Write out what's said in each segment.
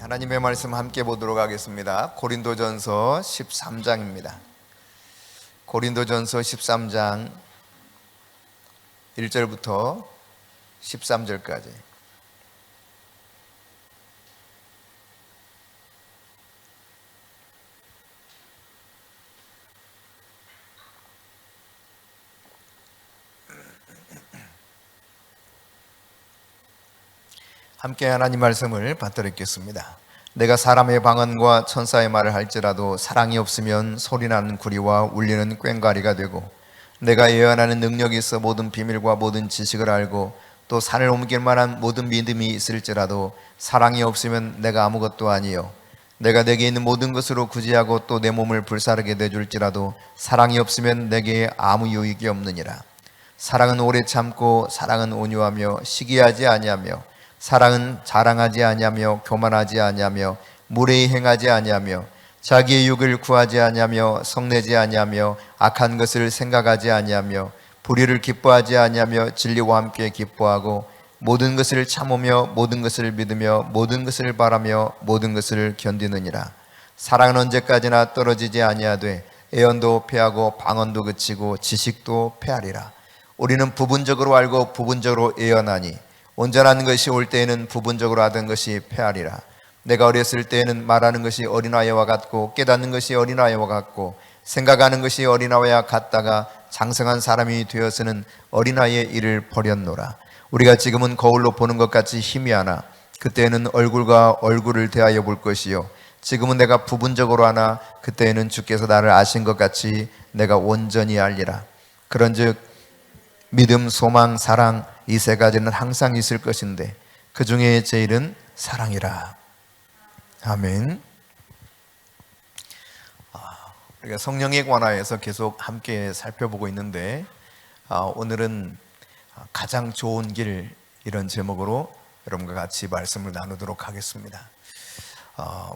하나님의 말씀 함께 보도록 하겠습니다. 고린도전서 13장입니다. 고린도전서 13장 1절부터 13절까지. 함께 하나님 말씀을 받들어 읽겠습니다. 내가 사람의 방언과 천사의 말을 할지라도 사랑이 없으면 소리나는 구리와 울리는 꽹과리가 되고, 내가 예언하는 능력이 있어 모든 비밀과 모든 지식을 알고 또 산을 옮길 만한 모든 믿음이 있을지라도 사랑이 없으면 내가 아무것도 아니요, 내가 내게 있는 모든 것으로 구제하고 또 내 몸을 불사르게 내줄지라도 사랑이 없으면 내게 아무 유익이 없느니라. 사랑은 오래 참고 사랑은 온유하며 시기하지 아니하며 사랑은 자랑하지 아니하며 교만하지 아니하며 무례히 행하지 아니하며 자기의 유익을 구하지 아니하며 성내지 아니하며 악한 것을 생각하지 아니하며 불의를 기뻐하지 아니하며 진리와 함께 기뻐하고 모든 것을 참으며 모든 것을 믿으며 모든 것을 바라며 모든 것을 견디느니라. 사랑은 언제까지나 떨어지지 아니하되 애언도 패하고 방언도 그치고 지식도 패하리라. 우리는 부분적으로 알고 부분적으로 애언하니 온전한 것이 올 때에는 부분적으로 하던 것이 패하리라. 내가 어렸을 때에는 말하는 것이 어린아이와 같고 깨닫는 것이 어린아이와 같고 생각하는 것이 어린아이와 같다가 장성한 사람이 되어서는 어린아이의 일을 버렸노라. 우리가 지금은 거울로 보는 것 같이 희미하나 그때에는 얼굴과 얼굴을 대하여 볼 것이요, 지금은 내가 부분적으로 하나 그때에는 주께서 나를 아신 것 같이 내가 온전히 알리라. 그런즉 믿음, 소망, 사랑 이 세 가지는 항상 있을 것인데 그 중에 제일은 사랑이라. 아멘. 우리가 성령에 관하여서 계속 함께 살펴보고 있는데 오늘은 가장 좋은 길, 이런 제목으로 여러분과 같이 말씀을 나누도록 하겠습니다.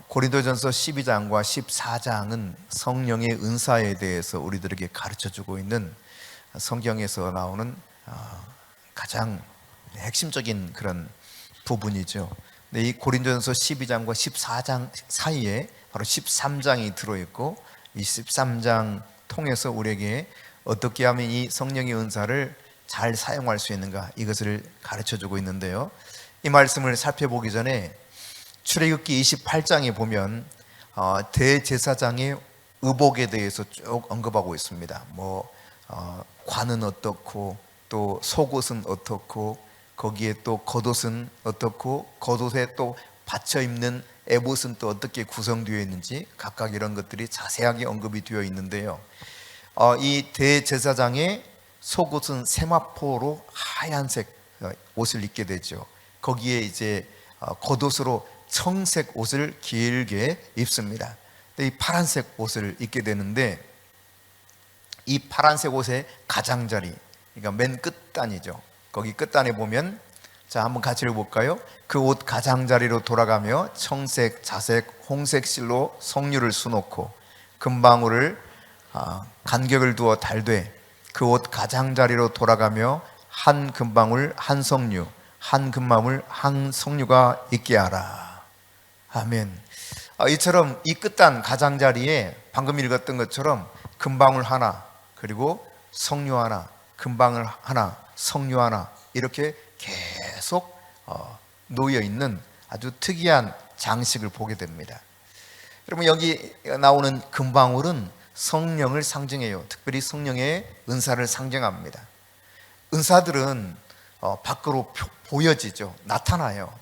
고린도전서 12장과 14장은 성령의 은사에 대해서 우리들에게 가르쳐주고 있는 성경에서 나오는 가장 핵심적인 그런 부분이죠. 근데 이 고린도전서 12장과 14장 사이에 바로 13장이 들어있고, 이 13장 통해서 우리에게 어떻게 하면 이 성령의 은사를 잘 사용할 수 있는가, 이것을 가르쳐주고 있는데요. 이 말씀을 살펴보기 전에 출애굽기 28장에 보면 대제사장의 의복에 대해서 쭉 언급하고 있습니다. 관은 어떻고 또 속옷은 어떻고 거기에 또 겉옷은 어떻고 겉옷에 또 받쳐 입는 에봇은 또 어떻게 구성되어 있는지 각각 이런 것들이 자세하게 언급이 되어 있는데요. 이 대제사장의 속옷은 세마포로 하얀색 옷을 입게 되죠. 거기에 이제 겉옷으로 청색 옷을 길게 입습니다. 이 파란색 옷을 입게 되는데, 이 파란색 옷의 가장자리, 그러니까 맨 끝단이죠. 거기 끝단에 보면, 자 한번 같이 읽어볼까요? 그 옷 가장자리로 돌아가며 청색, 자색, 홍색 실로 성류를 수놓고 금방울을 간격을 두어 달되 그 옷 가장자리로 돌아가며 한 금방울 한 성류, 한 금방울 한 성류가 있게 하라. 아멘. 이처럼 이 끝단 가장자리에 방금 읽었던 것처럼 금방울 하나, 그리고 성류 하나, 금방울 하나, 성류 하나, 이렇게 계속 놓여 있는 아주 특이한 장식을 보게 됩니다. 여러분, 여기 나오는 금방울은 성령을 상징해요. 특별히 성령의 은사를 상징합니다. 은사들은 밖으로 보여지죠. 나타나요.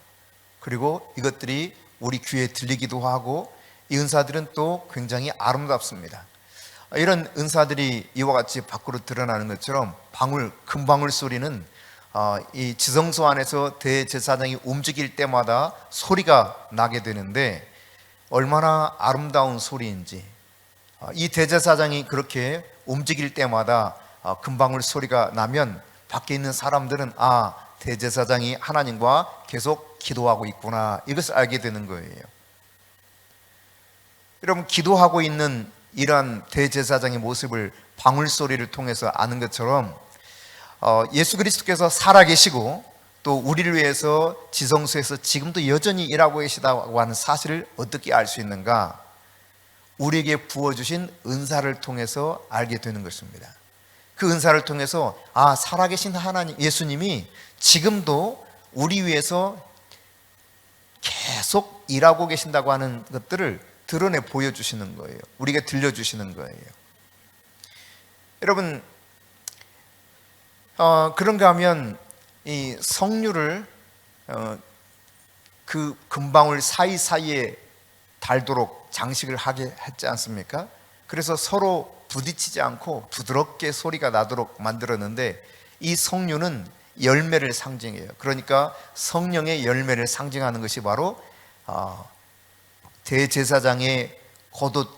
그리고 이것들이 우리 귀에 들리기도 하고, 이 은사들은 또 굉장히 아름답습니다. 이런 은사들이 이와 같이 밖으로 드러나는 것처럼 금방울 소리는 이 지성소 안에서 대제사장이 움직일 때마다 소리가 나게 되는데, 얼마나 아름다운 소리인지, 이 대제사장이 그렇게 움직일 때마다 금방울 소리가 나면 밖에 있는 사람들은 대제사장이 하나님과 계속 기도하고 있구나, 이것을 알게 되는 거예요. 여러분, 기도하고 있는 이러한 대제사장의 모습을 방울 소리를 통해서 아는 것처럼 예수 그리스도께서 살아계시고 또 우리를 위해서 지성소에서 지금도 여전히 일하고 계시다고 하는 사실을 어떻게 알 수 있는가? 우리에게 부어주신 은사를 통해서 알게 되는 것입니다. 그 은사를 통해서 살아계신 하나님 예수님이 지금도 우리 위해서 계속 일하고 계신다고 하는 것들을 드러내 보여주시는 거예요. 우리에게 들려주시는 거예요. 여러분, 그런가 하면 이 석류를 그 금방울 사이사이에 달도록 장식을 하게 했지 않습니까? 그래서 서로 부딪히지 않고 부드럽게 소리가 나도록 만들었는데, 이 석류는 열매를 상징해요. 그러니까 성령의 열매를 상징하는 것이 바로 대제사장의 겉옷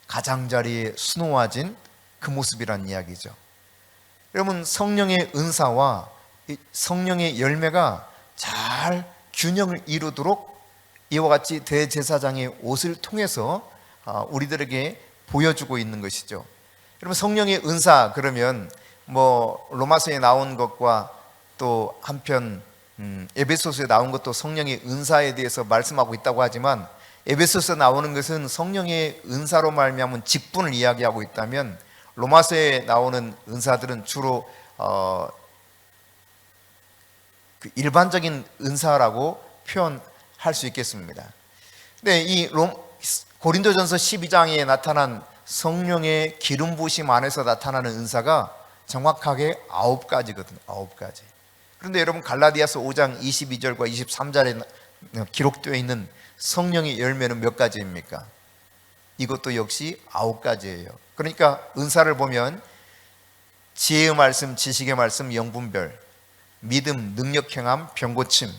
가장자리에 수놓아진 그 모습이란 이야기죠. 여러분, 성령의 은사와 성령의 열매가 잘 균형을 이루도록 이와 같이 대제사장의 옷을 통해서 우리들에게 보여주고 있는 것이죠. 여러분, 성령의 은사 그러면 로마서에 나온 것과 또 한편 에베소서에 나온 것도 성령의 은사에 대해서 말씀하고 있다고 하지만, 에베소서에 나오는 것은 성령의 은사로 말미암은 직분을 이야기하고 있다면, 로마서에 나오는 은사들은 주로 그 일반적인 은사라고 표현할 수 있겠습니다. 근데 이 고린도전서 12장에 나타난 성령의 기름 부으심 안에서 나타나는 은사가 정확하게 9가지거든요. 9가지. 그런데 여러분, 갈라디아서 5장 22절과 23절에 기록되어 있는 성령의 열매는 몇 가지입니까? 이것도 역시 9가지예요. 그러니까 은사를 보면 지혜의 말씀, 지식의 말씀, 영분별, 믿음, 능력 행함, 병고침,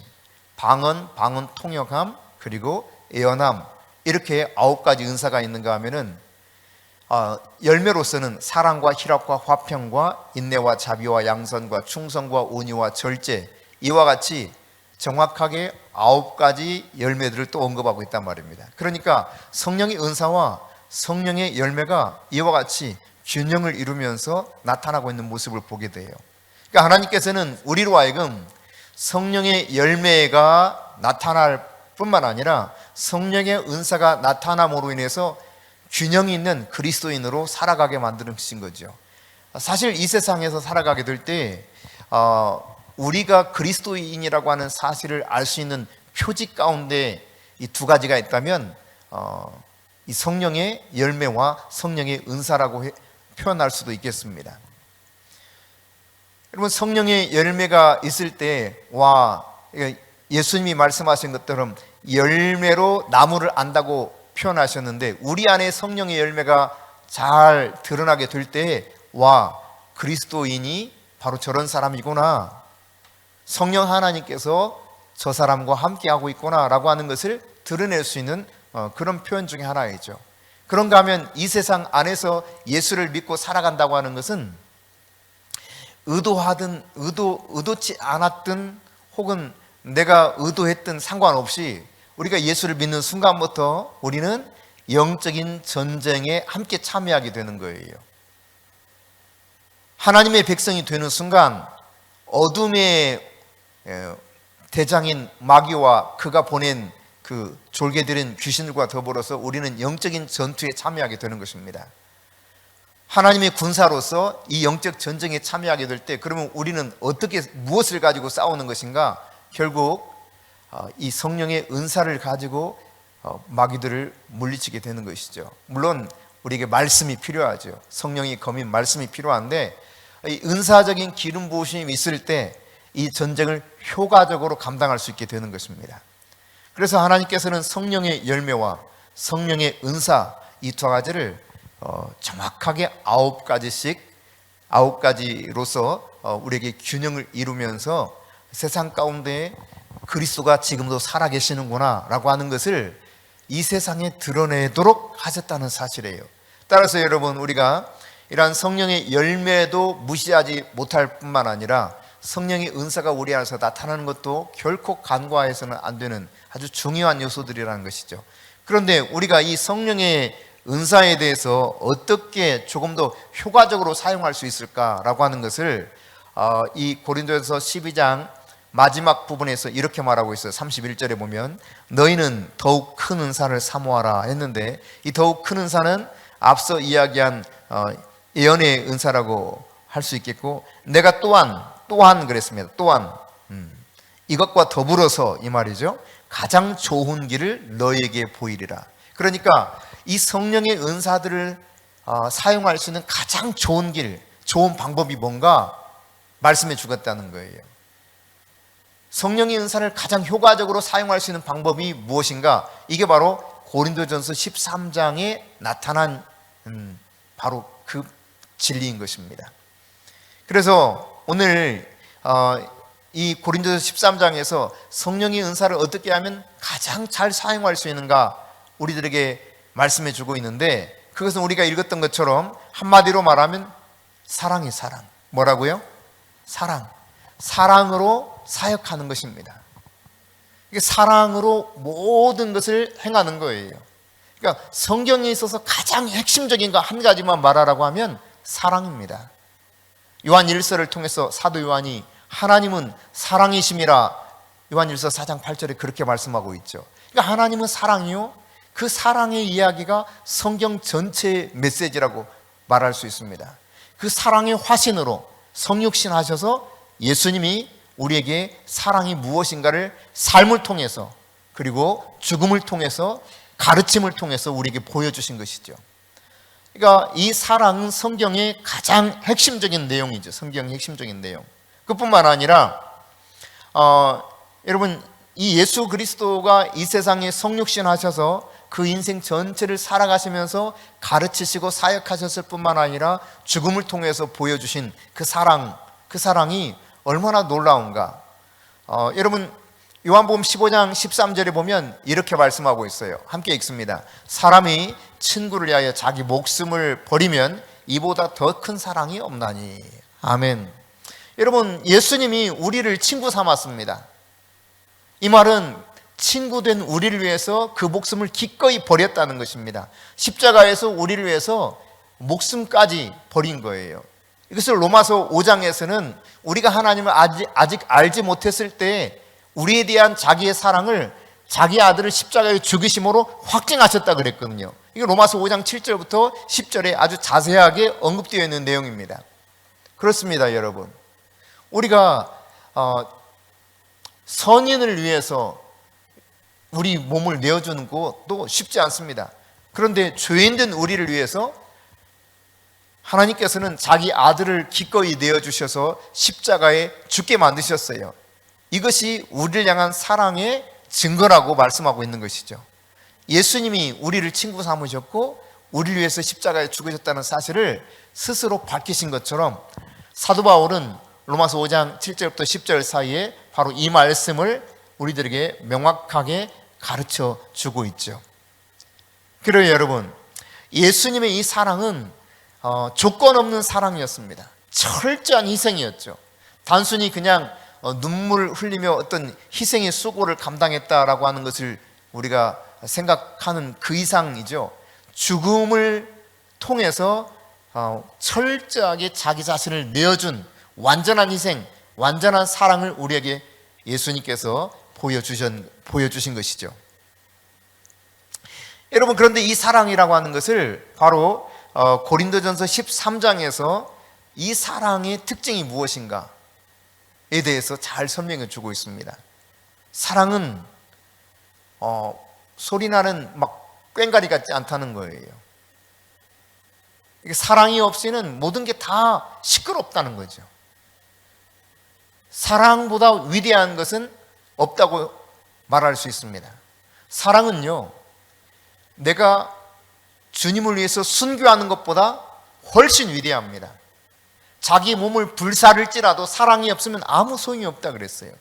방언 통역함, 그리고 예언함, 이렇게 9가지 은사가 있는가 하면은 열매로서는 사랑과 희락과 화평과 인내와 자비와 양선과 충성과 온유와 절제, 이와 같이 정확하게 9가지 열매들을 또 언급하고 있단 말입니다. 그러니까 성령의 은사와 성령의 열매가 이와 같이 균형을 이루면서 나타나고 있는 모습을 보게 돼요. 그러니까 하나님께서는 우리로 하여금 성령의 열매가 나타날 뿐만 아니라 성령의 은사가 나타남으로 인해서 균형이 있는 그리스도인으로 살아가게 만드신 거죠. 사실 이 세상에서 살아가게 될 때 우리가 그리스도인이라고 하는 사실을 알 수 있는 표지 가운데 이 2가지가 있다면 이 성령의 열매와 성령의 은사라고 표현할 수도 있겠습니다. 여러분, 성령의 열매가 있을 때 예수님이 말씀하신 것처럼 열매로 나무를 안다고 표현하셨는데, 우리 안에 성령의 열매가 잘 드러나게 될 때 그리스도인이 바로 저런 사람이구나, 성령 하나님께서 저 사람과 함께하고 있구나 라고 하는 것을 드러낼 수 있는 그런 표현 중에 하나이죠. 그런가 하면 이 세상 안에서 예수를 믿고 살아간다고 하는 것은 의도치 않았든 혹은 내가 의도했든 상관없이 우리가 예수를 믿는 순간부터 우리는 영적인 전쟁에 함께 참여하게 되는 거예요. 하나님의 백성이 되는 순간 어둠의 대장인 마귀와 그가 보낸 그 졸개들인 귀신들과 더불어서 우리는 영적인 전투에 참여하게 되는 것입니다. 하나님의 군사로서 이 영적 전쟁에 참여하게 될 때, 그러면 우리는 무엇을 가지고 싸우는 것인가? 결국 이 성령의 은사를 가지고 마귀들을 물리치게 되는 것이죠. 물론 우리에게 말씀이 필요하죠. 성령이 거민 말씀이 필요한데, 이 은사적인 기름 부으심이 있을 때 이 전쟁을 효과적으로 감당할 수 있게 되는 것입니다. 그래서 하나님께서는 성령의 열매와 성령의 은사, 이 2가지를 정확하게 9가지로서 우리에게 균형을 이루면서 세상 가운데 그리스도가 지금도 살아계시는구나 라고 하는 것을 이 세상에 드러내도록 하셨다는 사실이에요. 따라서 여러분, 우리가 이러한 성령의 열매도 무시하지 못할 뿐만 아니라 성령의 은사가 우리 안에서 나타나는 것도 결코 간과해서는 안 되는 아주 중요한 요소들이라는 것이죠. 그런데 우리가 이 성령의 은사에 대해서 어떻게 조금 더 효과적으로 사용할 수 있을까라고 하는 것을 이 고린도전서 12장 마지막 부분에서 이렇게 말하고 있어요. 31절에 보면 너희는 더욱 큰 은사를 사모하라 했는데, 이 더욱 큰 은사는 앞서 이야기한 예언의 은사라고 할 수 있겠고, 내가 또한 그랬습니다. 또한 이것과 더불어서 이 말이죠, 가장 좋은 길을 너희에게 보이리라. 그러니까 이 성령의 은사들을 사용할 수 있는 가장 좋은 길, 좋은 방법이 뭔가 말씀해 주겠다는 거예요. 성령의 은사를 가장 효과적으로 사용할 수 있는 방법이 무엇인가? 이게 바로 고린도전서 13장에 나타난 바로 그 진리인 것입니다. 그래서 오늘 이 고린도전서 13장에서 성령의 은사를 어떻게 하면 가장 잘 사용할 수 있는가 우리들에게 말씀해 주고 있는데, 그것은 우리가 읽었던 것처럼 한마디로 말하면 사랑이 사랑. 뭐라고요? 사랑. 사랑으로 사역하는 것입니다. 이게 사랑으로 모든 것을 행하는 거예요. 그러니까 성경에 있어서 가장 핵심적인 거 한 가지만 말하라고 하면 사랑입니다. 요한 1서를 통해서 사도 요한이 하나님은 사랑이심이라 요한 1서 4장 8절에 그렇게 말씀하고 있죠. 그러니까 하나님은 사랑이요, 그 사랑의 이야기가 성경 전체의 메시지라고 말할 수 있습니다. 그 사랑의 화신으로 성육신 하셔서 예수님이 우리에게 사랑이 무엇인가를 삶을 통해서, 그리고 죽음을 통해서, 가르침을 통해서 우리에게 보여주신 것이죠. 그러니까 이 사랑은 성경의 가장 핵심적인 내용이죠. 성경의 핵심적인 내용. 그뿐만 아니라 여러분, 이 예수 그리스도가 이 세상에 성육신 하셔서 그 인생 전체를 살아가시면서 가르치시고 사역하셨을 뿐만 아니라 죽음을 통해서 보여주신 그 사랑이 얼마나 놀라운가. 여러분, 요한복음 15장 13절에 보면 이렇게 말씀하고 있어요. 함께 읽습니다. 사람이 친구를 위하여 자기 목숨을 버리면 이보다 더 큰 사랑이 없나니. 아멘. 여러분, 예수님이 우리를 친구 삼았습니다. 이 말은 친구된 우리를 위해서 그 목숨을 기꺼이 버렸다는 것입니다. 십자가에서 우리를 위해서 목숨까지 버린 거예요. 이것을 로마서 5장에서는 우리가 하나님을 아직 알지 못했을 때 우리에 대한 자기의 사랑을 자기 아들을 십자가에 죽이심으로 확증하셨다 그랬거든요. 이게 로마서 5장 7절부터 10절에 아주 자세하게 언급되어 있는 내용입니다. 그렇습니다, 여러분. 우리가 선인을 위해서 우리 몸을 내어주는 것도 쉽지 않습니다. 그런데 죄인된 우리를 위해서 하나님께서는 자기 아들을 기꺼이 내어주셔서 십자가에 죽게 만드셨어요. 이것이 우리를 향한 사랑의 증거라고 말씀하고 있는 것이죠. 예수님이 우리를 친구 삼으셨고 우리를 위해서 십자가에 죽으셨다는 사실을 스스로 밝히신 것처럼 사도 바울은 로마서 5장 7절부터 10절 사이에 바로 이 말씀을 우리들에게 명확하게 가르쳐 주고 있죠. 그래요, 여러분, 예수님의 이 사랑은 조건 없는 사랑이었습니다. 철저한 희생이었죠. 단순히 그냥 눈물 흘리며 어떤 희생의 수고를 감당했다라고 하는 것을 우리가 생각하는 그 이상이죠. 죽음을 통해서 철저하게 자기 자신을 내어준 완전한 희생, 완전한 사랑을 우리에게 예수님께서 보여주신 것이죠. 여러분, 그런데 이 사랑이라고 하는 것을 바로 고린도전서 13장에서 이 사랑의 특징이 무엇인가에 대해서 잘 설명해 주고 있습니다. 사랑은 소리나는 막 꽹과리 같지 않다는 거예요. 사랑이 없이는 모든 게 다 시끄럽다는 거죠. 사랑보다 위대한 것은 없다고 말할 수 있습니다. 사랑은요, 내가 주님을 위해서 순교하는 것보다 훨씬 위대합니다. 자기 몸을 불사를지라도 사랑이 없으면 아무 소용이 없다 그랬어요.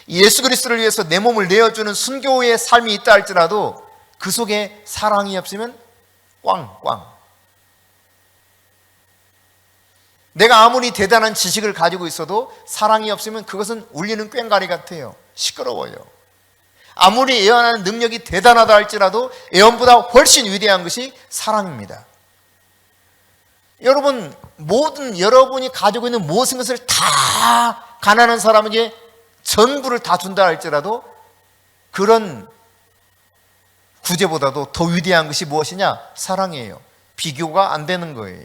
예수 그리스도를 위해서 내 몸을 내어주는 순교의 삶이 있다 할지라도 그 속에 사랑이 없으면 꽝꽝. 내가 아무리 대단한 지식을 가지고 있어도 사랑이 없으면 그것은 울리는 꽹과리 같아요. 시끄러워요. 아무리 예언하는 능력이 대단하다 할지라도 예언보다 훨씬 위대한 것이 사랑입니다. 여러분, 여러분이 가지고 있는 모든 것을 다 가난한 사람에게 전부를 다 준다 할지라도 그런 구제보다도 더 위대한 것이 무엇이냐? 사랑이에요. 비교가 안 되는 거예요.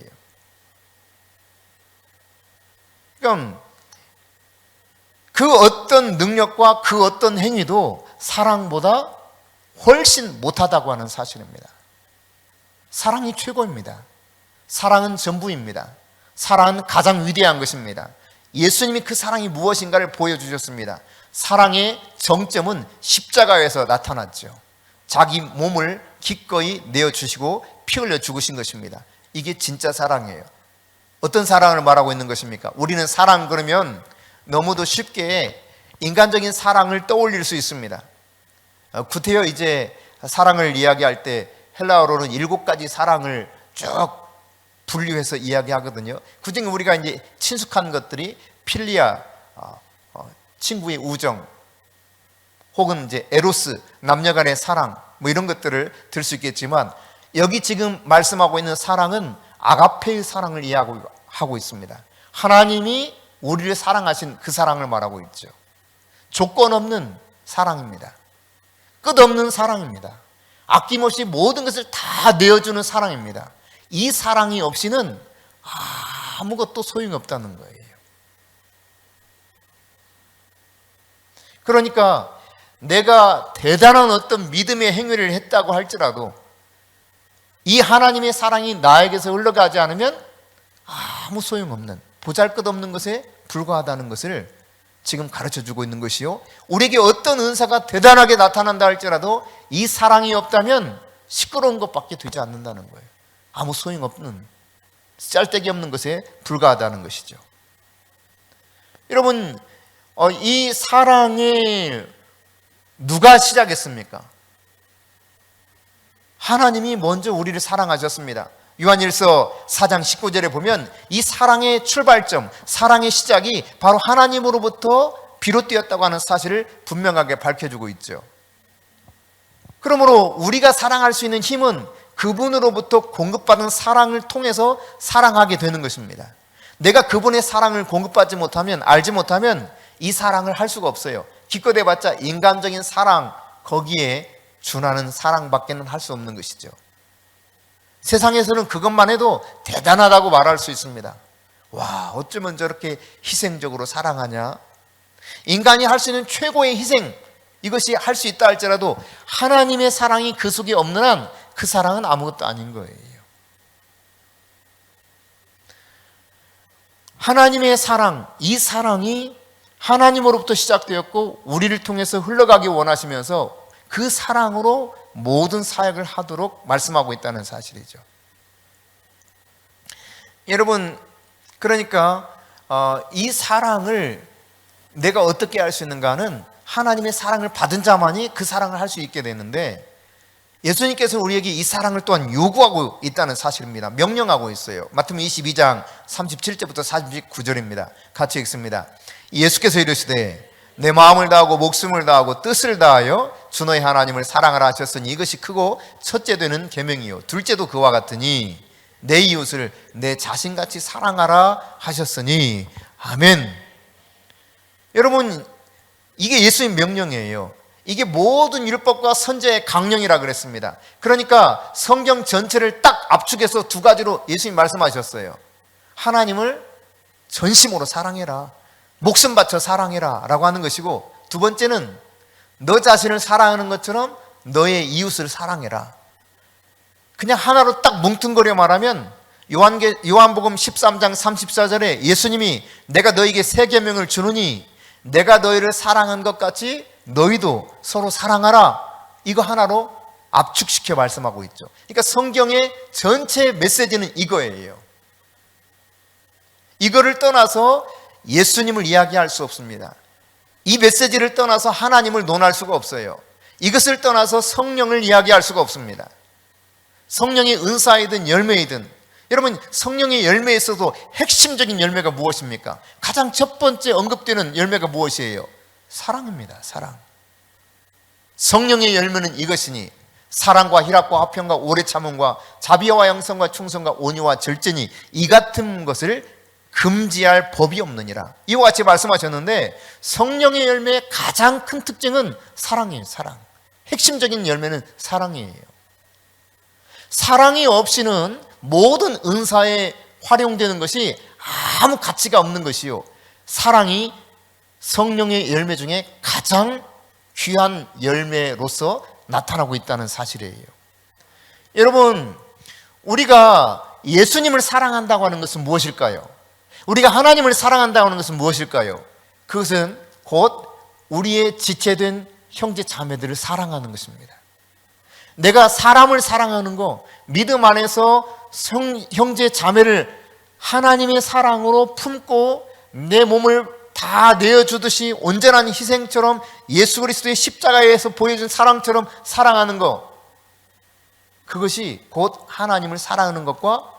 그럼 그 어떤 능력과 그 어떤 행위도 사랑보다 훨씬 못하다고 하는 사실입니다. 사랑이 최고입니다. 사랑은 전부입니다. 사랑은 가장 위대한 것입니다. 예수님이 그 사랑이 무엇인가를 보여주셨습니다. 사랑의 정점은 십자가에서 나타났죠. 자기 몸을 기꺼이 내어주시고 피 흘려 죽으신 것입니다. 이게 진짜 사랑이에요. 어떤 사랑을 말하고 있는 것입니까? 우리는 사랑 그러면 너무도 쉽게 인간적인 사랑을 떠올릴 수 있습니다. 구태여 이제 사랑을 이야기할 때 헬라어로는 7가지 사랑을 쭉 분류해서 이야기하거든요. 그중에 우리가 이제 친숙한 것들이 필리아, 친구의 우정, 혹은 이제 에로스, 남녀간의 사랑, 뭐 이런 것들을 들 수 있겠지만 여기 지금 말씀하고 있는 사랑은 아가페의 사랑을 이야기하고 있습니다. 하나님이 우리를 사랑하신 그 사랑을 말하고 있죠. 조건 없는 사랑입니다. 끝없는 사랑입니다. 아낌없이 모든 것을 다 내어주는 사랑입니다. 이 사랑이 없이는 아무것도 소용없다는 거예요. 그러니까 내가 대단한 어떤 믿음의 행위를 했다고 할지라도 이 하나님의 사랑이 나에게서 흘러가지 않으면 아무 소용없는, 보잘것없는 것에 불과하다는 것을 지금 가르쳐주고 있는 것이요, 우리에게 어떤 은사가 대단하게 나타난다 할지라도 이 사랑이 없다면 시끄러운 것밖에 되지 않는다는 거예요. 아무 소용없는, 짤데기 없는 것에 불과하다는 것이죠. 여러분, 이 사랑을 누가 시작했습니까? 하나님이 먼저 우리를 사랑하셨습니다. 요한일서 4장 19절에 보면 이 사랑의 출발점, 사랑의 시작이 바로 하나님으로부터 비롯되었다고 하는 사실을 분명하게 밝혀주고 있죠. 그러므로 우리가 사랑할 수 있는 힘은 그분으로부터 공급받은 사랑을 통해서 사랑하게 되는 것입니다. 내가 그분의 사랑을 공급받지 못하면, 알지 못하면 이 사랑을 할 수가 없어요. 기껏 해봤자 인간적인 사랑, 거기에 준하는 사랑밖에는 할 수 없는 것이죠. 세상에서는 그것만 해도 대단하다고 말할 수 있습니다. 와, 어쩌면 저렇게 희생적으로 사랑하냐? 인간이 할 수 있는 최고의 희생, 이것이 할 수 있다 할지라도 하나님의 사랑이 그 속에 없는 한 그 사랑은 아무것도 아닌 거예요. 하나님의 사랑, 이 사랑이 하나님으로부터 시작되었고 우리를 통해서 흘러가기 원하시면서 그 사랑으로 모든 사역을 하도록 말씀하고 있다는 사실이죠. 여러분, 그러니까 이 사랑을 내가 어떻게 할 수 있는가는 하나님의 사랑을 받은 자만이 그 사랑을 할 수 있게 되는데, 예수님께서 우리에게 이 사랑을 또한 요구하고 있다는 사실입니다. 명령하고 있어요. 마태복음 22장 37절부터 49절입니다. 같이 읽습니다. 예수께서 이르시되 내 마음을 다하고 목숨을 다하고 뜻을 다하여 주 너의 하나님을 사랑하라 하셨으니 이것이 크고 첫째 되는 계명이요 둘째도 그와 같으니 내 이웃을 내 자신같이 사랑하라 하셨으니. 아멘. 여러분, 이게 예수님 명령이에요. 이게 모든 율법과 선지자의 강령이라 그랬습니다. 그러니까 성경 전체를 딱 압축해서 두 가지로 예수님 말씀하셨어요. 하나님을 전심으로 사랑해라, 목숨 바쳐 사랑해라 라고 하는 것이고, 두 번째는 너 자신을 사랑하는 것처럼 너의 이웃을 사랑해라. 그냥 하나로 딱 뭉뚱거려 말하면 요한복음 13장 34절에 예수님이 내가 너에게 새 계명을 주노니 내가 너희를 사랑한 것 같이 너희도 서로 사랑하라, 이거 하나로 압축시켜 말씀하고 있죠. 그러니까 성경의 전체 메시지는 이거예요. 이거를 떠나서 예수님을 이야기할 수 없습니다. 이 메시지를 떠나서 하나님을 논할 수가 없어요. 이것을 떠나서 성령을 이야기할 수가 없습니다. 성령의 은사이든 열매이든, 여러분, 성령의 열매에 있어도 핵심적인 열매가 무엇입니까? 가장 첫 번째 언급되는 열매가 무엇이에요? 사랑입니다. 사랑. 성령의 열매는 이것이니 사랑과 희락과 화평과 오래 참음과 자비와 양성과 충성과 온유와 절제니 이 같은 것을 금지할 법이 없느니라. 이와 같이 말씀하셨는데 성령의 열매의 가장 큰 특징은 사랑이에요. 사랑. 핵심적인 열매는 사랑이에요. 사랑이 없이는 모든 은사에 활용되는 것이 아무 가치가 없는 것이요, 사랑이 성령의 열매 중에 가장 귀한 열매로서 나타나고 있다는 사실이에요. 여러분, 우리가 예수님을 사랑한다고 하는 것은 무엇일까요? 우리가 하나님을 사랑한다고 하는 것은 무엇일까요? 그것은 곧 우리의 지체된 형제 자매들을 사랑하는 것입니다. 내가 사람을 사랑하는 거, 믿음 안에서 형제 자매를 하나님의 사랑으로 품고 내 몸을 다 내어주듯이 온전한 희생처럼 예수 그리스도의 십자가에서 보여준 사랑처럼 사랑하는 것, 그것이 곧 하나님을 사랑하는 것과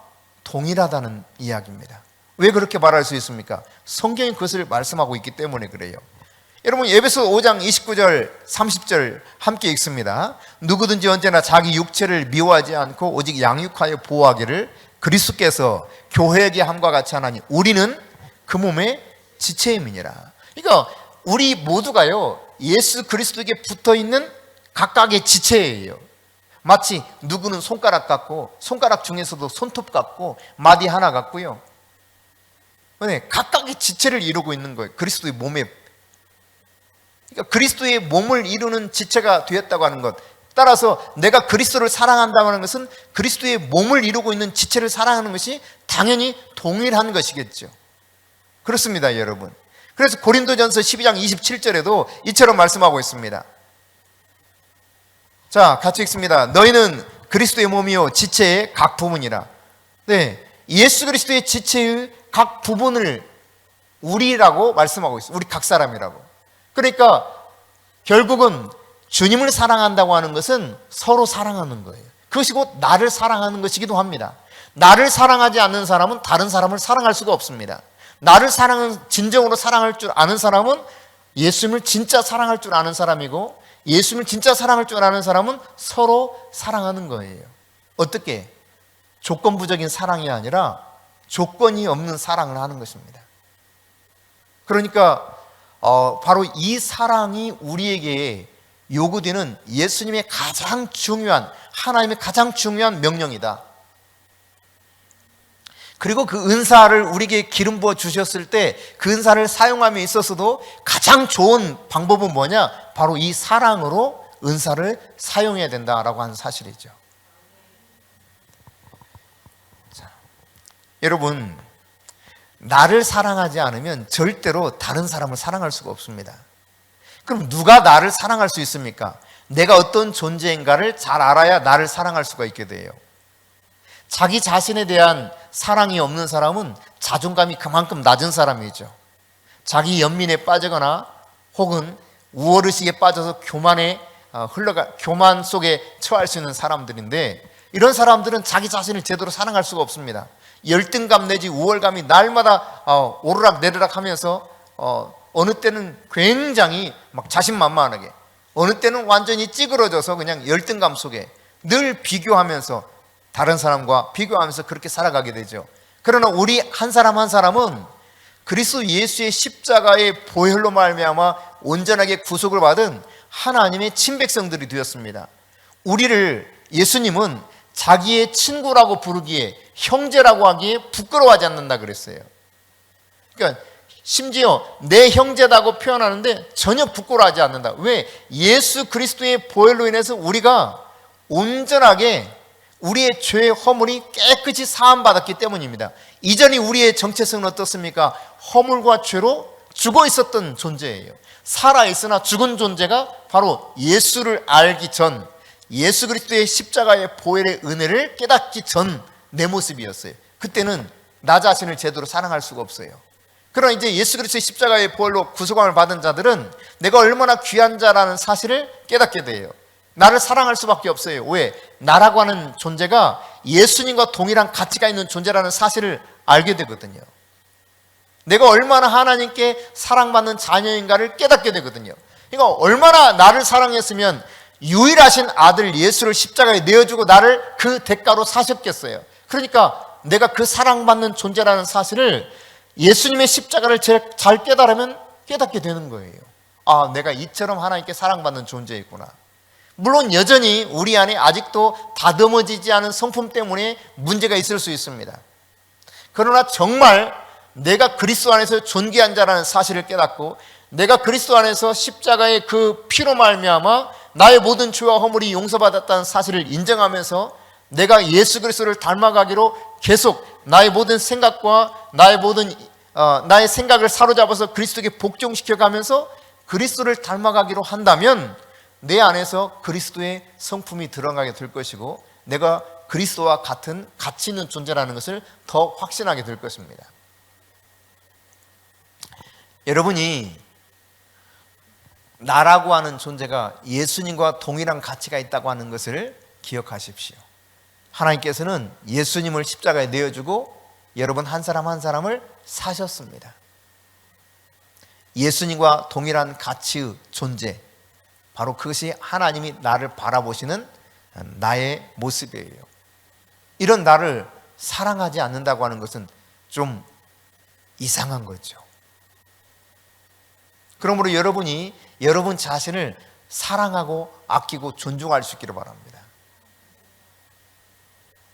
동일하다는 이야기입니다. 왜 그렇게 말할 수 있습니까? 성경이 그것을 말씀하고 있기 때문에 그래요. 여러분, 에베소 5장 29절 30절 함께 읽습니다. 누구든지 언제나 자기 육체를 미워하지 않고 오직 양육하여 보호하기를 그리스도께서 교회에게 함과 같이 하나니 우리는 그 몸의 지체임이니라. 그러니까 우리 모두가요, 예수 그리스도에게 붙어있는 각각의 지체예요. 마치 누구는 손가락 같고, 손가락 중에서도 손톱 같고, 마디 하나 같고요. 네, 각각의 지체를 이루고 있는 거예요. 그리스도의 몸에. 그러니까 그리스도의 몸을 이루는 지체가 되었다고 하는 것, 따라서 내가 그리스도를 사랑한다고 하는 것은 그리스도의 몸을 이루고 있는 지체를 사랑하는 것이 당연히 동일한 것이겠죠. 그렇습니다, 여러분. 그래서 고린도전서 12장 27절에도 이처럼 말씀하고 있습니다. 자, 같이 읽습니다. 너희는 그리스도의 몸이요 지체의 각 부분이라. 네, 예수 그리스도의 지체의 각 부분을 우리라고 말씀하고 있어요. 우리 각 사람이라고. 그러니까 결국은 주님을 사랑한다고 하는 것은 서로 사랑하는 거예요. 그것이 곧 나를 사랑하는 것이기도 합니다. 나를 사랑하지 않는 사람은 다른 사람을 사랑할 수가 없습니다. 나를 진정으로 사랑할 줄 아는 사람은 예수님을 진짜 사랑할 줄 아는 사람이고, 예수님을 진짜 사랑할 줄 아는 사람은 서로 사랑하는 거예요. 어떻게? 조건부적인 사랑이 아니라 조건이 없는 사랑을 하는 것입니다. 그러니까 바로 이 사랑이 우리에게 요구되는 예수님의 가장 중요한, 하나님의 가장 중요한 명령이다. 그리고 그 은사를 우리에게 기름 부어 주셨을 때 그 은사를 사용함에 있어서도 가장 좋은 방법은 뭐냐? 바로 이 사랑으로 은사를 사용해야 된다라고 하는 사실이죠. 자, 여러분, 나를 사랑하지 않으면 절대로 다른 사람을 사랑할 수가 없습니다. 그럼 누가 나를 사랑할 수 있습니까? 내가 어떤 존재인가를 잘 알아야 나를 사랑할 수가 있게 돼요. 자기 자신에 대한 사랑이 없는 사람은 자존감이 그만큼 낮은 사람이죠. 자기 연민에 빠지거나 혹은 우월의식에 빠져서 교만 속에 처할 수 있는 사람들인데, 이런 사람들은 자기 자신을 제대로 사랑할 수가 없습니다. 열등감 내지 우월감이 날마다 오르락 내리락 하면서 어느 때는 굉장히 막 자신만만하게, 어느 때는 완전히 찌그러져서 그냥 열등감 속에 늘 비교하면서, 다른 사람과 비교하면서 그렇게 살아가게 되죠. 그러나 우리 한 사람 한 사람은 그리스도 예수의 십자가의 보혈로 말미암아 온전하게 구속을 받은 하나님의 친백성들이 되었습니다. 우리를 예수님은 자기의 친구라고 부르기에, 형제라고 하기에 부끄러워하지 않는다 그랬어요. 그러니까 심지어 내 형제라고 표현하는데 전혀 부끄러워하지 않는다. 왜? 예수 그리스도의 보혈로 인해서 우리가 온전하게 우리의 죄의 허물이 깨끗이 사함받았기 때문입니다. 이전에 우리의 정체성은 어떻습니까? 허물과 죄로 죽어 있었던 존재예요. 살아있으나 죽은 존재가 바로 예수를 알기 전, 예수 그리스도의 십자가의 보혈의 은혜를 깨닫기 전 내 모습이었어요. 그때는 나 자신을 제대로 사랑할 수가 없어요. 그러나 이제 예수 그리스도의 십자가의 보혈로 구속함을 받은 자들은 내가 얼마나 귀한 자라는 사실을 깨닫게 돼요. 나를 사랑할 수밖에 없어요. 왜? 나라고 하는 존재가 예수님과 동일한 가치가 있는 존재라는 사실을 알게 되거든요. 내가 얼마나 하나님께 사랑받는 자녀인가를 깨닫게 되거든요. 그러니까 얼마나 나를 사랑했으면 유일하신 아들 예수를 십자가에 내어주고 나를 그 대가로 사셨겠어요. 그러니까 내가 그 사랑받는 존재라는 사실을 예수님의 십자가를 잘 깨달으면 깨닫게 되는 거예요. 아, 내가 이처럼 하나님께 사랑받는 존재이구나. 물론 여전히 우리 안에 아직도 다듬어지지 않은 성품 때문에 문제가 있을 수 있습니다. 그러나 정말 내가 그리스도 안에서 존귀한 자라는 사실을 깨닫고 내가 그리스도 안에서 십자가의 그 피로 말미암아 나의 모든 죄와 허물이 용서받았다는 사실을 인정하면서 내가 예수 그리스도를 닮아가기로 계속 나의 모든 생각과 나의 생각을 사로잡아서 그리스도에게 복종시켜 가면서 그리스도를 닮아가기로 한다면 내 안에서 그리스도의 성품이 드러나게 될 것이고 내가 그리스도와 같은 가치 있는 존재라는 것을 더 확신하게 될 것입니다. 여러분이 나라고 하는 존재가 예수님과 동일한 가치가 있다고 하는 것을 기억하십시오. 하나님께서는 예수님을 십자가에 내어주고 여러분 한 사람 한 사람을 사셨습니다. 예수님과 동일한 가치의 존재, 바로 그것이 하나님이 나를 바라보시는 나의 모습이에요. 이런 나를 사랑하지 않는다고 하는 것은 좀 이상한 거죠. 그러므로 여러분이 여러분 자신을 사랑하고 아끼고 존중할 수 있기를 바랍니다.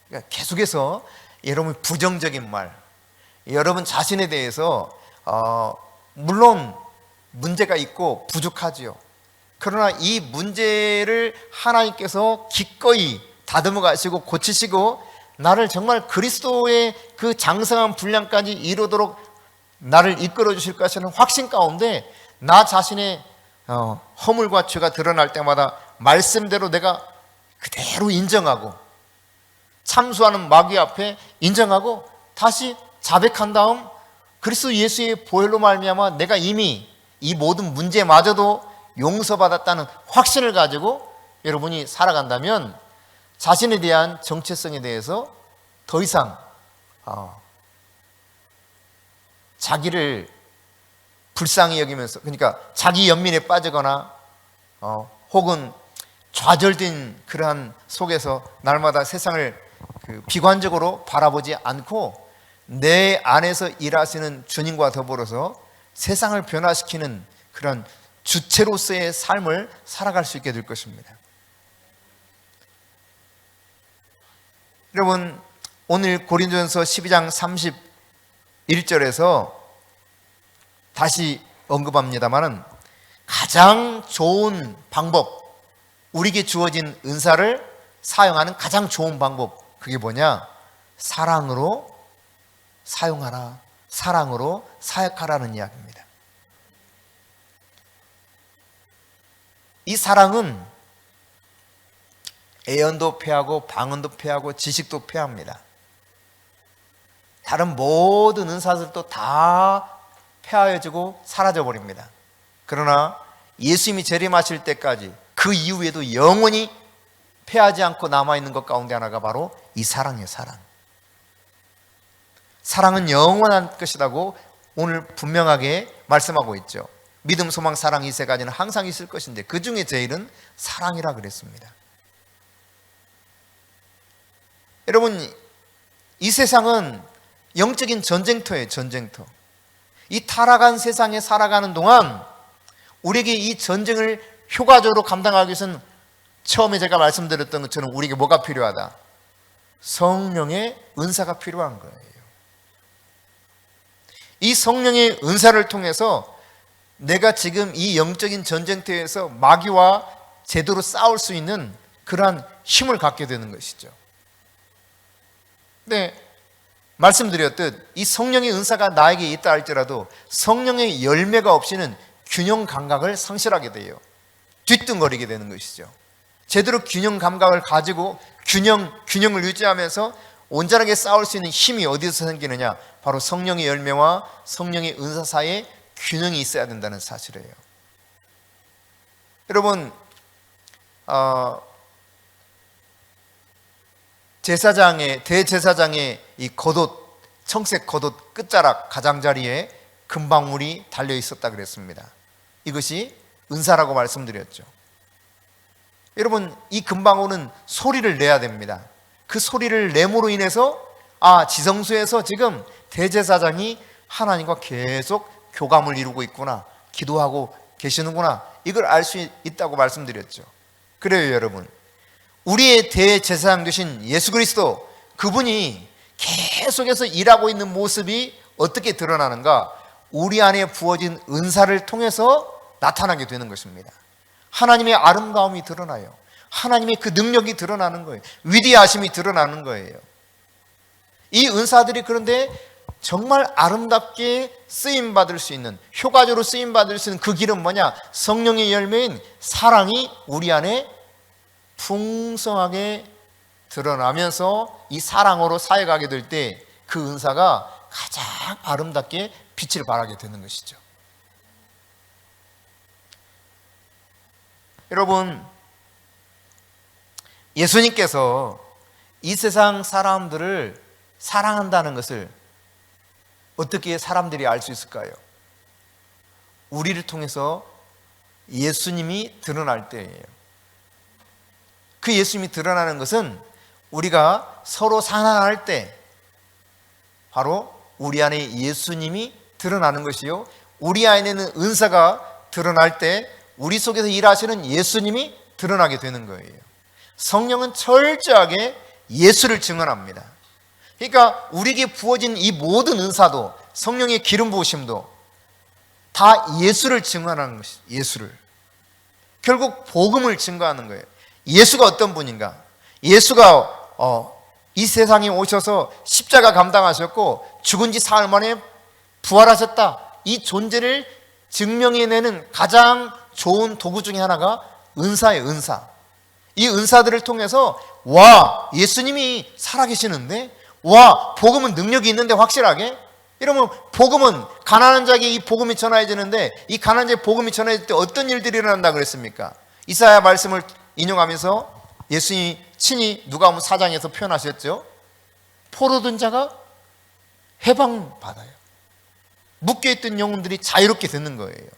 그러니까 계속해서 여러분 부정적인 말, 여러분 자신에 대해서 물론 문제가 있고 부족하지요. 그러나 이 문제를 하나님께서 기꺼이 다듬어 가시고 고치시고 나를 정말 그리스도의 그 장성한 분량까지 이루도록 나를 이끌어 주실 것이라는 확신 가운데 나 자신의 허물과 죄가 드러날 때마다 말씀대로 내가 그대로 인정하고 참수하는 마귀 앞에 인정하고 다시 자백한 다음 그리스도 예수의 보혈로 말미암아 내가 이미 이 모든 문제마저도 용서받았다는 확신을 가지고 여러분이 살아간다면 자신에 대한 정체성에 대해서 더 이상 자기를 불쌍히 여기면서, 그러니까 자기 연민에 빠지거나 혹은 좌절된 그러한 속에서 날마다 세상을 비관적으로 바라보지 않고 내 안에서 일하시는 주님과 더불어서 세상을 변화시키는 그런 주체로서의 삶을 살아갈 수 있게 될 것입니다. 여러분, 오늘 고린도전서 12장 31절에서 다시 언급합니다만은 가장 좋은 방법, 우리에게 주어진 은사를 사용하는 가장 좋은 방법, 그게 뭐냐? 사랑으로 사용하라, 사랑으로 사역하라는 이야기입니다. 이 사랑은 애언도 패하고 방언도 패하고 지식도 패합니다. 다른 모든 은사들도 다 폐하여지고 사라져버립니다. 그러나 예수님이 재림하실 때까지 그 이후에도 영원히 패하지 않고 남아있는 것 가운데 하나가 바로 이 사랑이에요. 사랑은 영원한 것이라고 오늘 분명하게 말씀하고 있죠. 믿음, 소망, 사랑 이 세 가지는 항상 있을 것인데 그 중에 제일은 사랑이라 그랬습니다. 여러분, 이 세상은 영적인 전쟁터예요. 전쟁터. 이 타락한 세상에 살아가는 동안 우리에게 이 전쟁을 효과적으로 감당하기 위해서는 처음에 제가 말씀드렸던 것처럼 우리에게 뭐가 필요하다? 성령의 은사가 필요한 거예요. 이 성령의 은사를 통해서 내가 지금 이 영적인 전쟁터에서 마귀와 제대로 싸울 수 있는 그러한 힘을 갖게 되는 것이죠. 네, 말씀드렸듯 이 성령의 은사가 나에게 있다 할지라도 성령의 열매가 없이는 균형 감각을 상실하게 돼요. 뒤뚱거리게 되는 것이죠. 제대로 균형 감각을 가지고 균형을 유지하면서 온전하게 싸울 수 있는 힘이 어디서 생기느냐? 바로 성령의 열매와 성령의 은사 사이에 균형이 있어야 된다는 사실이에요. 여러분, 대제사장의 이 겉옷, 청색 겉옷 끝자락 가장자리에 금방울이 달려 있었다 그랬습니다. 이것이 은사라고 말씀드렸죠. 여러분, 이 금방울은 소리를 내야 됩니다. 그 소리를 내므로 인해서 지성소에서 지금 대제사장이 하나님과 계속 교감을 이루고 있구나, 기도하고 계시는구나, 이걸 알 수 있다고 말씀드렸죠. 그래요 여러분, 우리의 대제사장 되신 예수 그리스도, 그분이 계속해서 일하고 있는 모습이 어떻게 드러나는가? 우리 안에 부어진 은사를 통해서 나타나게 되는 것입니다. 하나님의 아름다움이 드러나요. 하나님의 그 능력이 드러나는 거예요. 위대하심이 드러나는 거예요. 이 은사들이 그런데 정말 아름답게 쓰임받을 수 있는, 효과적으로 쓰임받을 수 있는 그 길은 뭐냐? 성령의 열매인 사랑이 우리 안에 풍성하게 드러나면서 이 사랑으로 사역하게 될 때 그 은사가 가장 아름답게 빛을 발하게 되는 것이죠. 여러분, 예수님께서 이 세상 사람들을 사랑한다는 것을 어떻게 사람들이 알 수 있을까요? 우리를 통해서 예수님이 드러날 때예요. 그 예수님이 드러나는 것은 우리가 서로 사랑할 때 바로 우리 안에 예수님이 드러나는 것이요, 우리 안에는 은사가 드러날 때 우리 속에서 일하시는 예수님이 드러나게 되는 거예요. 성령은 철저하게 예수를 증언합니다. 그러니까 우리에게 부어진 이 모든 은사도, 성령의 기름 부으심도 다 예수를 증언하는 것이죠. 예수를. 결국 복음을 증거하는 거예요. 예수가 어떤 분인가? 예수가 이 세상에 오셔서 십자가 감당하셨고 죽은 지 사흘 만에 부활하셨다, 이 존재를 증명해내는 가장 좋은 도구 중에 하나가 은사예요. 은사. 이 은사들을 통해서 와, 예수님이 살아계시는데, 와, 복음은 능력이 있는데 확실하게? 이러면 복음은 가난한 자에게 이 복음이 전해지는데, 이 가난한 자에게 복음이 전해질 때 어떤 일들이 일어난다 그랬습니까? 이사야 말씀을 인용하면서 예수님이 친히 누가복음 4장에서 표현하셨죠. 포로된 자가 해방받아요. 묶여있던 영혼들이 자유롭게 되는 거예요.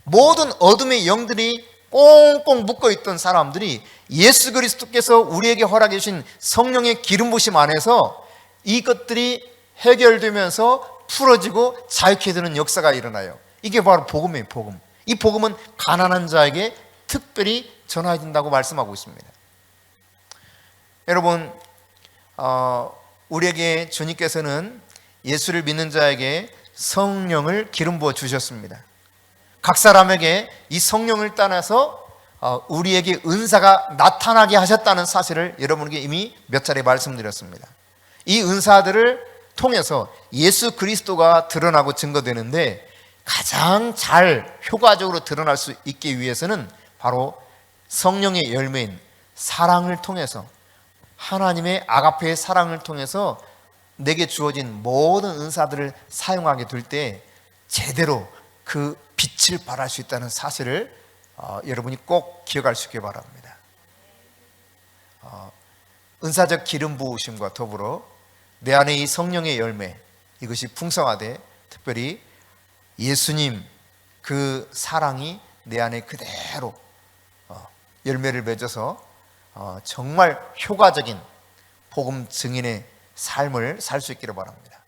모든 어둠의 영들이 꽁꽁 묶어있던 사람들이 예수 그리스도께서 우리에게 허락해 주신 성령의 기름 부으심 안에서 이것들이 해결되면서 풀어지고 자유케 되는 역사가 일어나요. 이게 바로 복음이에요. 복음. 이 복음은 가난한 자에게 특별히 전해진다고 말씀하고 있습니다. 여러분, 우리에게 주님께서는 예수를 믿는 자에게 성령을 기름 부어 주셨습니다. 각 사람에게 이 성령을 따라서 우리에게 은사가 나타나게 하셨다는 사실을 여러분에게 이미 몇 차례 말씀드렸습니다. 이 은사들을 통해서 예수 그리스도가 드러나고 증거되는데, 가장 잘 효과적으로 드러날 수 있기 위해서는 바로 성령의 열매인 사랑을 통해서, 하나님의 아가페의 사랑을 통해서 내게 주어진 모든 은사들을 사용하게 될 때 제대로 그 빛을 발할 수 있다는 사실을 여러분이 꼭 기억할 수 있기 바랍니다. 은사적 기름 부으심과 더불어 내 안에 이 성령의 열매, 이것이 풍성하되 특별히 예수님 그 사랑이 내 안에 그대로 열매를 맺어서 정말 효과적인 복음 증인의 삶을 살 수 있기를 바랍니다.